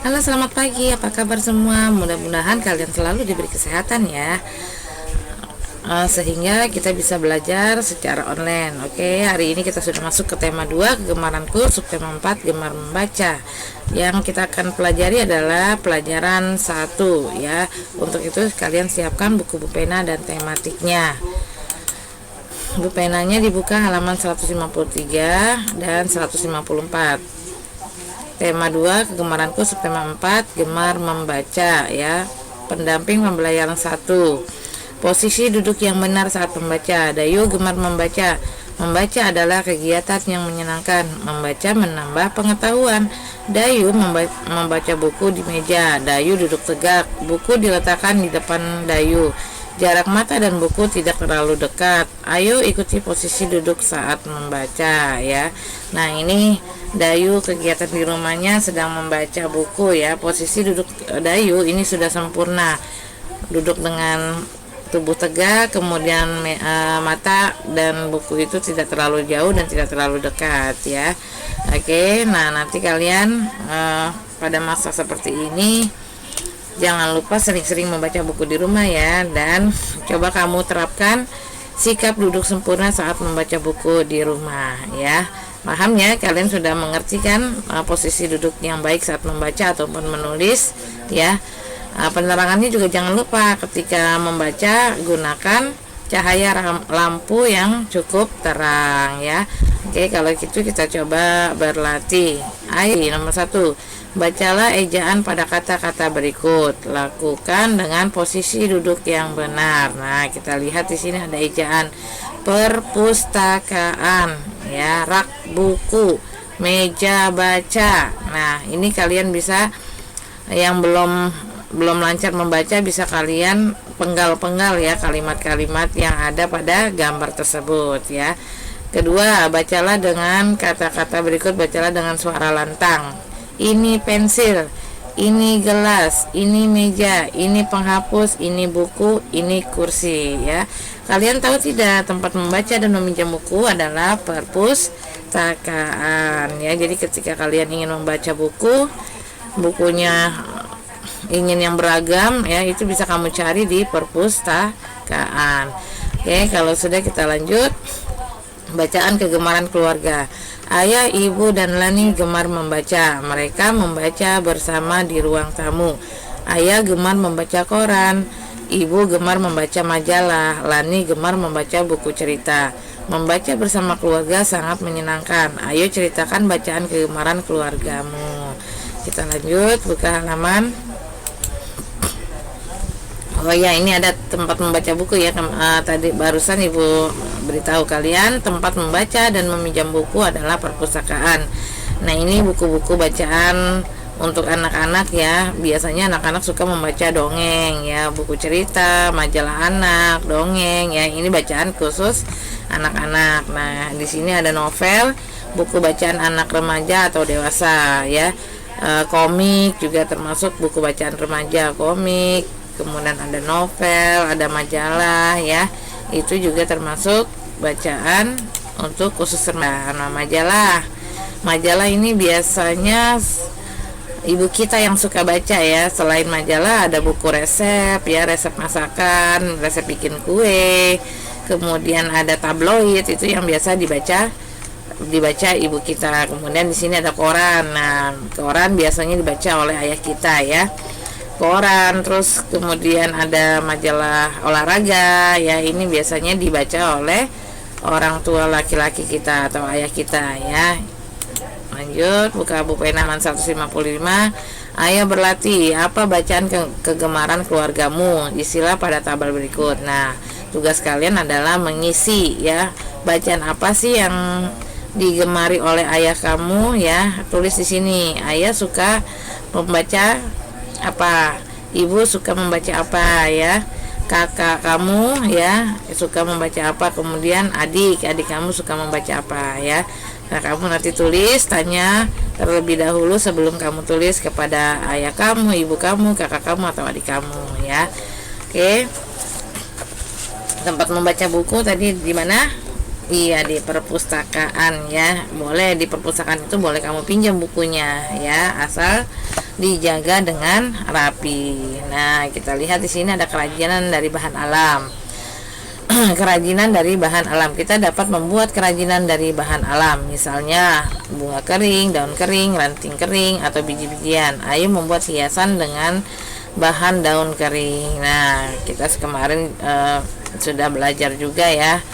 Halo, selamat pagi. Apa kabar semua? Mudah-mudahan kalian selalu diberi kesehatan ya. Sehingga kita bisa belajar secara online. Oke, hari ini kita sudah masuk ke tema 2, kegemaranku, subtema 4, gemar membaca. Yang kita akan pelajari adalah pelajaran 1 ya. Untuk itu kalian siapkan buku pena dan tematiknya. Buku penanya dibuka halaman 153 dan 154. Tema 2, kegemaranku, subtema 4, gemar membaca ya. Pendamping pembelajaran 1. Posisi duduk yang benar saat membaca. Dayu gemar membaca. Membaca adalah kegiatan yang menyenangkan. Membaca menambah pengetahuan. Dayu membaca buku di meja. Dayu duduk tegak. Buku diletakkan di depan Dayu. Jarak mata dan buku tidak terlalu dekat. Ayo ikuti posisi duduk saat membaca ya. Nah, ini Dayu kegiatan di rumahnya sedang membaca buku ya. Posisi duduk Dayu ini sudah sempurna. Duduk dengan tubuh tegak, kemudian mata dan buku itu tidak terlalu jauh dan tidak terlalu dekat ya. Oke, nah nanti kalian pada masa seperti ini jangan lupa sering-sering membaca buku di rumah ya, dan coba kamu terapkan sikap duduk sempurna saat membaca buku di rumah ya. Paham ya? Kalian sudah mengerti kan posisi duduk yang baik saat membaca ataupun menulis ya. Penerangannya juga jangan lupa ketika membaca gunakan cahaya lampu yang cukup terang ya. Oke, kalau gitu kita coba berlatih. Ayo, nomor 1. Bacalah ejaan pada kata-kata berikut. Lakukan dengan posisi duduk yang benar. Nah, kita lihat di sini ada ejaan perpustakaan, ya, rak buku, meja baca. Nah, ini kalian bisa, yang belum lancar membaca, bisa kalian penggal-penggal ya kalimat-kalimat yang ada pada gambar tersebut ya. Kedua, bacalah dengan kata-kata berikut, bacalah dengan suara lantang. Ini pensil, ini gelas, ini meja, ini penghapus, ini buku, ini kursi ya. Kalian tahu tidak, tempat membaca dan meminjam buku adalah perpustakaan ya. Jadi ketika kalian ingin membaca bukunya ingin yang beragam ya, itu bisa kamu cari di perpustakaan. Oke, kalau sudah kita lanjut. Bacaan kegemaran keluarga. Ayah, ibu, dan Lani gemar membaca. Mereka membaca bersama di ruang tamu. Ayah gemar membaca koran. Ibu gemar membaca majalah. Lani gemar membaca buku cerita. Membaca bersama keluarga sangat menyenangkan. Ayo ceritakan bacaan kegemaran keluargamu. Kita lanjut, buka halaman. Oh ya, ini ada tempat membaca buku ya. Tadi barusan ibu beritahu kalian tempat membaca dan meminjam buku adalah perpustakaan. Nah, ini buku-buku bacaan untuk anak-anak ya. Biasanya anak-anak suka membaca dongeng ya, buku cerita, majalah anak, dongeng ya. Ini bacaan khusus anak-anak. Nah, di sini ada novel, buku bacaan anak, remaja atau dewasa ya. Komik juga termasuk buku bacaan remaja, komik. Kemudian ada novel, ada majalah ya. Itu juga termasuk bacaan untuk khusus remaja. Nah, majalah ini biasanya ibu kita yang suka baca ya. Selain majalah ada buku resep ya, resep masakan, resep bikin kue. Kemudian ada tabloid, itu yang biasa dibaca ibu kita. Kemudian di sini ada koran. Nah, koran biasanya dibaca oleh ayah kita ya. Koran, terus kemudian ada majalah olahraga ya, ini biasanya dibaca oleh orang tua laki-laki kita atau ayah kita ya. Lanjut, buka buku pena halaman 155. Ayo berlatih, apa bacaan kegemaran keluargamu? Isilah pada tabel berikut. Nah, tugas kalian adalah mengisi ya, bacaan apa sih yang digemari oleh ayah kamu ya. Tulis di sini, ayah suka membaca apa, ibu suka membaca apa ya, kakak kamu ya suka membaca apa, kemudian adik kamu suka membaca apa ya. Nah, kamu nanti tulis, tanya terlebih dahulu sebelum kamu tulis kepada ayah kamu, ibu kamu, kakak kamu atau adik kamu ya. Oke, tempat membaca buku tadi di mana? Iya, di perpustakaan ya. Boleh di perpustakaan itu, boleh kamu pinjam bukunya ya, asal dijaga dengan rapi. Nah, kita lihat di sini ada kerajinan dari bahan alam. Kerajinan dari bahan alam, kita dapat membuat kerajinan dari bahan alam, misalnya bunga kering, daun kering, ranting kering, atau biji-bijian. Ayo membuat hiasan dengan bahan daun kering. Nah, kita kemarin sudah belajar juga ya,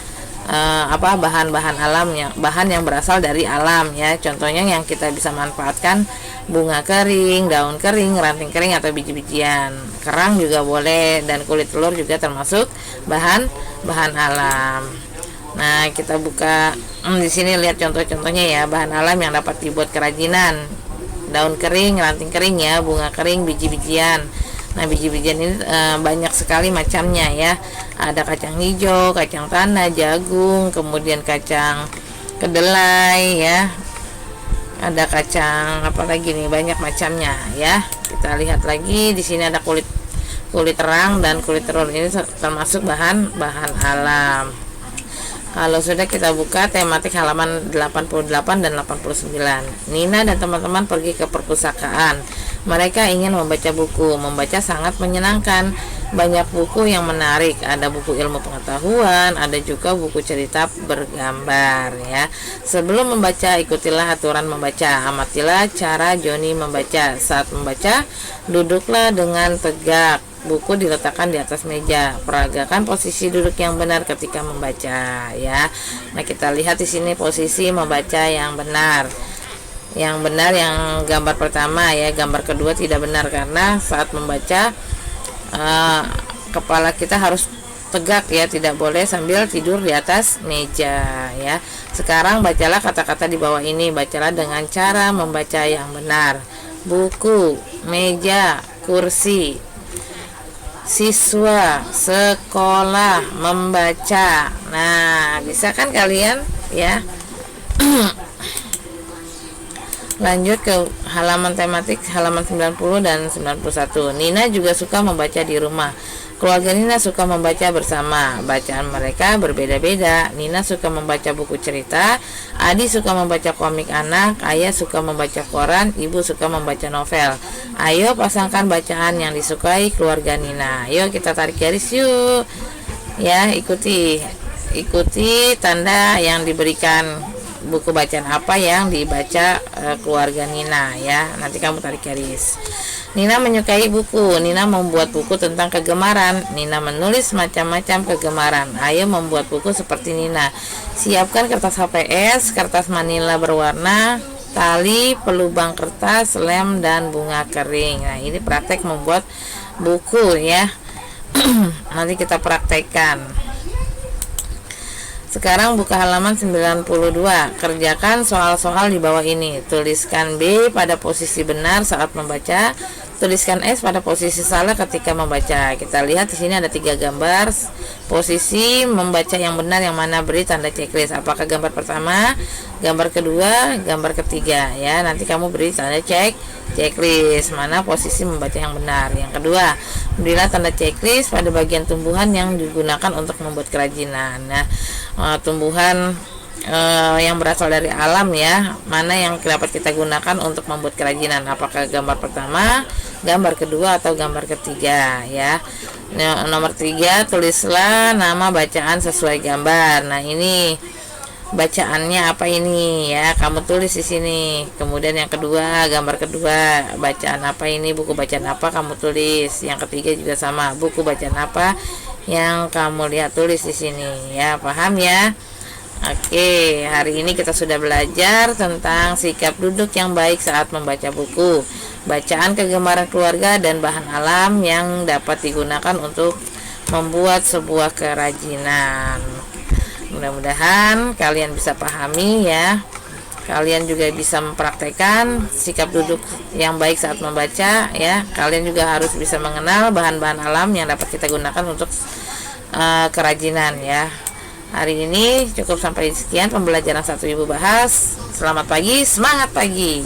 bahan-bahan alamnya, bahan yang berasal dari alam ya. Contohnya yang kita bisa manfaatkan bunga kering, daun kering, ranting kering, atau biji-bijian. Kerang juga boleh, dan kulit telur juga termasuk bahan alam. Nah, kita buka di sini, lihat contoh-contohnya ya, bahan alam yang dapat dibuat kerajinan. Daun kering, ranting kering ya, bunga kering, biji-bijian. Nah, biji-bijian ini banyak sekali macamnya ya. Ada kacang hijau, kacang tanah, jagung, kemudian kacang kedelai ya. Ada kacang apa lagi nih, banyak macamnya ya. Kita lihat lagi di sini ada kulit terang dan kulit telur, ini termasuk bahan alam. Kalau sudah, kita buka tematik halaman 88 dan 89. Nina dan teman-teman pergi ke perpustakaan. Mereka ingin membaca buku. Membaca sangat menyenangkan. Banyak buku yang menarik. Ada buku ilmu pengetahuan, ada juga buku cerita bergambar ya. Sebelum membaca, ikutilah aturan membaca. Amatilah cara Joni membaca. Saat membaca, duduklah dengan tegak. Buku diletakkan di atas meja. Peragakan posisi duduk yang benar ketika membaca ya. Nah, kita lihat di sini posisi membaca yang benar. Yang benar yang gambar pertama ya. Gambar kedua tidak benar, karena saat membaca kepala kita harus tegak ya, tidak boleh sambil tidur di atas meja ya. Sekarang bacalah kata-kata di bawah ini. Bacalah dengan cara membaca yang benar. Buku, meja, kursi, siswa, sekolah, membaca. Nah, bisa kan kalian ya? Lanjut ke halaman tematik halaman 90 dan 91. Nina juga suka membaca di rumah. Keluarga Nina suka membaca bersama. Bacaan mereka berbeda-beda. Nina suka membaca buku cerita, Adi suka membaca komik anak, Ayah suka membaca koran, Ibu suka membaca novel. Ayo pasangkan bacaan yang disukai keluarga Nina. Ayo kita tarik garis yuk. Ya, ikuti tanda yang diberikan, buku bacaan apa yang dibaca keluarga Nina ya. Nanti kamu tarik garis. Nina menyukai buku. Nina membuat buku tentang kegemaran. Nina menulis macam-macam kegemaran. Ayo membuat buku seperti Nina. Siapkan kertas HPS, kertas manila berwarna, tali, pelubang kertas, lem, dan bunga kering. Nah, ini praktek membuat buku ya. Nanti kita praktekkan. Sekarang buka halaman 92. Kerjakan soal-soal di bawah ini. Tuliskan B pada posisi benar saat membaca. Tuliskan S pada posisi salah ketika membaca. Kita lihat di sini ada 3 gambar. Posisi membaca yang benar yang mana, beri tanda checklist. Apakah gambar pertama, gambar kedua, gambar ketiga ya. Nanti kamu beri tanda checklist mana posisi membaca yang benar. Yang kedua, berilah tanda checklist pada bagian tumbuhan yang digunakan untuk membuat kerajinan. Nah, tumbuhan yang berasal dari alam ya, mana yang dapat kita gunakan untuk membuat kerajinan. Apakah gambar pertama, gambar kedua, atau gambar ketiga ya. Nomor 3, tulislah nama bacaan sesuai gambar. Nah, ini bacaannya apa ini ya, kamu tulis di sini. Kemudian yang kedua, gambar kedua, bacaan apa ini, buku bacaan apa, kamu tulis. Yang ketiga juga sama, buku bacaan apa yang kamu lihat, tulis di sini ya. Paham ya? Oke, hari ini kita sudah belajar tentang sikap duduk yang baik saat membaca buku, bacaan kegemaran keluarga, dan bahan alam yang dapat digunakan untuk membuat sebuah kerajinan. Mudah-mudahan kalian bisa pahami ya. Kalian juga bisa mempraktekkan sikap duduk yang baik saat membaca ya. Kalian juga harus bisa mengenal bahan-bahan alam yang dapat kita gunakan untuk kerajinan ya. Hari ini cukup sampai sekian pembelajaran 1 Ibu bahas. Selamat pagi, semangat pagi.